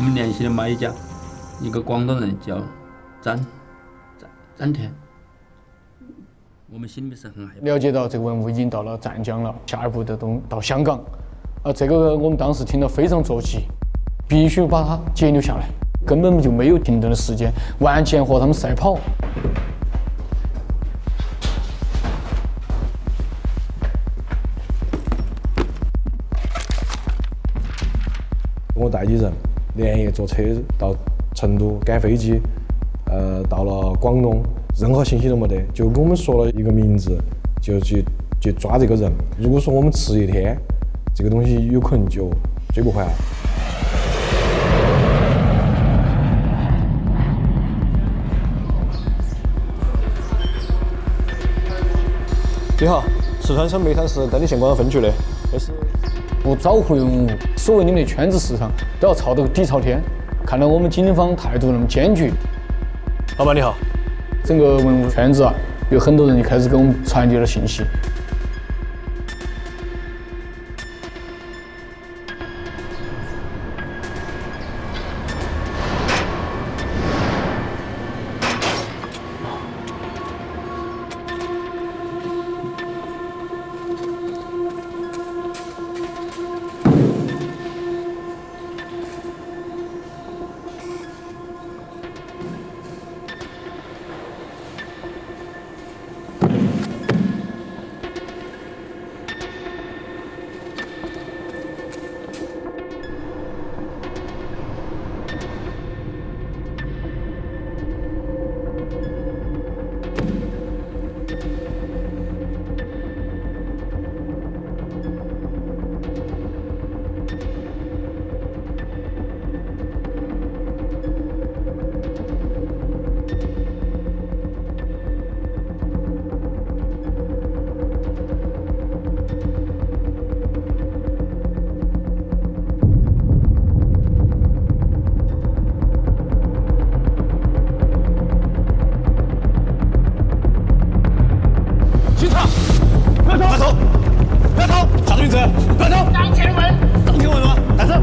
們聯繫的買家，一個廣東人叫詹田。我們心裡面是很害怕。了解到这个文物已经到了湛江了，下一步的到香港，这个我们当时听得非常着急，必須把它截留下來，根本就沒有停頓的時間，完全和他們賽跑。我帶幾人連夜坐車到成都趕飛機，到了廣東，任何信息都沒得，就跟我們說了一個名字，就去抓這個人。如果說我們遲一天，這個東西有可能就追不回來。你好，四川省煤炭市丹棱县广安分局的，这是不找回文物，所謂你们的圈子市場都要吵得底朝天。看到我們警方態度那麼堅決，老闆你好，整個文物圈子啊，有很多人就開始給我們傳遞了信息。不要逃！不要逃！啥子名字？不要逃！张前文。张前文吗？带走。